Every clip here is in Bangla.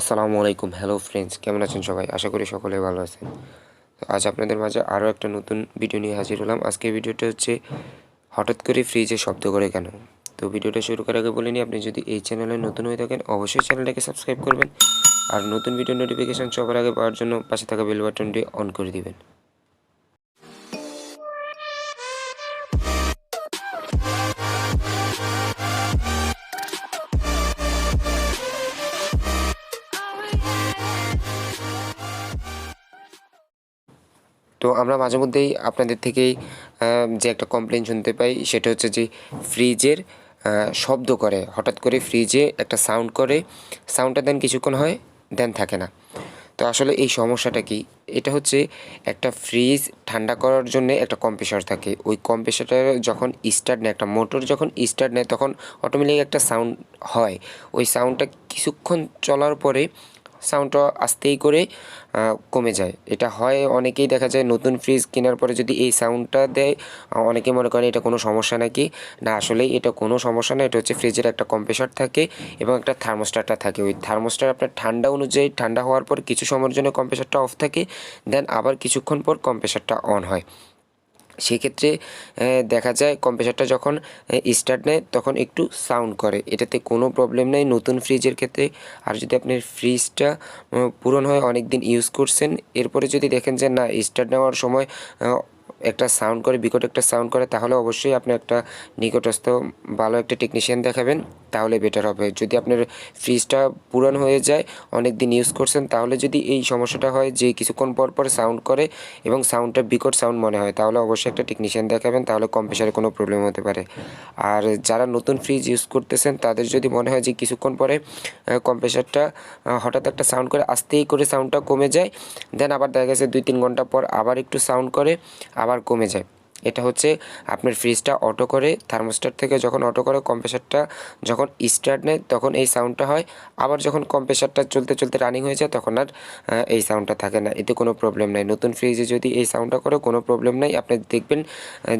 আসসালামু আলাইকুম। হ্যালো ফ্রেন্ডস, কেমন আছেন সবাই? আশা করি সকলে ভালো আছেন। তো আজ আপনাদের মাঝে আরও একটা নতুন ভিডিও নিয়ে হাজির হলাম। আজকের ভিডিওটা হচ্ছে হঠাৎ করে ফ্রিজে শব্দ করে কেন। তো ভিডিওটা শুরু করার আগে বলে নিই, আপনি যদি এই চ্যানেলে নতুন হয়ে থাকেন অবশ্যই চ্যানেলটাকে সাবস্ক্রাইব করবেন, আর নতুন ভিডিও নোটিফিকেশান সবার আগে পাওয়ার জন্য পাশে থাকা বেল বাটনটি অন করে দিবেন। তো আমরা মাঝে মধ্যেই আপনাদের থেকেই যে একটা কমপ্লেন শুনতে পাই, সেটা হচ্ছে যে ফ্রিজের শব্দ করে, হঠাৎ করে ফ্রিজে একটা সাউন্ড করে, সাউন্ডটা দেন কিছুক্ষণ হয়, দেন থাকে না। তো আসলে এই সমস্যাটা কি? এটা হচ্ছে একটা ফ্রিজ ঠান্ডা করার জন্যে একটা কম্প্রেসর থাকে। ওই কম্প্রেসরটা যখন স্টার্ট নেয়, একটা মোটর যখন স্টার্ট নেয় তখন অটোমেটিক একটা সাউন্ড হয়। ওই সাউন্ডটা কিছুক্ষণ চলার পরে সাউন্ডটা আস্তেই করে কমে যায়। এটা হয়, অনেকেই দেখা যায় নতুন ফ্রিজ কেনার পরে যদি এই সাউন্ডটা দেয়, অনেকে মনে করেন এটা কোনো সমস্যা নাকি। না, আসলেই এটা কোনো সমস্যা না। এটা হচ্ছে ফ্রিজের একটা কম্প্রেসর থাকে এবং একটা থার্মোস্টারটা থাকে। ওই থার্মোস্টার আপনার ঠান্ডা অনুযায়ী, ঠান্ডা হওয়ার পর কিছু সময়ের জন্য কম্প্রেসরটা অফ থাকে, দেন আবার কিছুক্ষণ পর কম্প্রেসরটা অন হয়। সেক্ষেত্রে দেখা যায় কম্প্রেসরটা যখন স্টার্ট নেয় তখন একটু সাউন্ড করে। এটাতে কোনো প্রবলেম নেই নতুন ফ্রিজের ক্ষেত্রে। আর যদি আপনার ফ্রিজটা পুরনো হয়, অনেক দিন ইউজ করছেন, এরপরে যদি দেখেন যে না স্টার্ট নেওয়ার সময় একটা সাউন্ড করে, বিকট একটা সাউন্ড করে, তাহলে অবশ্যই আপনি একটা নিকটস্থ ভালো একটা টেকনিশিয়ান দেখাবেন, তাহলে বেটার হবে। যদি আপনার ফ্রিজটা পুরানো হয়ে যায়, অনেক দিন ইউজ করছেন, তাহলে যদি এই সমস্যাটা হয় যে কিছুক্ষণ পর পর সাউন্ড করে এবং সাউন্ডটা বিকট সাউন্ড মনে হয়, তাহলে অবশ্যই একটা টেকনিশিয়ান দেখাবেন, তাহলে কম্প্রেসারে কোনো প্রবলেম হতে পারে। আর যারা নতুন ফ্রিজ ইউজ করতেছেন তাদের যদি মনে হয় যে কিছুক্ষণ পরে কম্প্রেসারটা হঠাৎ একটা সাউন্ড করে, আস্তেই করে সাউন্ডটা কমে যায়, দেন আবার দেখা গেছে 2-3 ঘন্টা পর আবার একটু সাউন্ড করে, আবার কমে যায়, এটা হচ্ছে আপনার ফ্রিজটা অটো করে, থার্মোস্ট্যাট থেকে যখন অটো করে কম্প্রেসারটা যখন স্টার্ট নেয় তখন এই সাউন্ডটা হয়। আবার যখন কম্প্রেসারটা চলতে চলতে রানিং হয়ে যায় তখন আর এই সাউন্ডটা থাকে না। এতে কোনো প্রবলেম নাই। নতুন ফ্রিজে যদি এই সাউন্ডটা করে কোনো প্রবলেম নাই। আপনি দেখবেন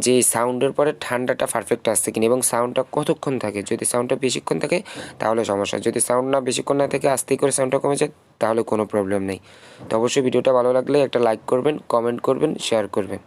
যে এই সাউন্ডের পরে ঠান্ডাটা পারফেক্ট আসছে কিনা এবং সাউন্ডটা কতক্ষণ থাকে। যদি সাউন্ডটা বেশিক্ষণ থাকে তাহলে সমস্যা, যদি সাউন্ড না বেশিক্ষণ না থাকে, আস্তেই করে সাউন্ডটা কমে যায়, তাহলে কোনো প্রবলেম নেই। তো অবশ্যই ভিডিওটা ভালো লাগলে একটা লাইক করবেন, কমেন্ট করবেন, শেয়ার করবেন।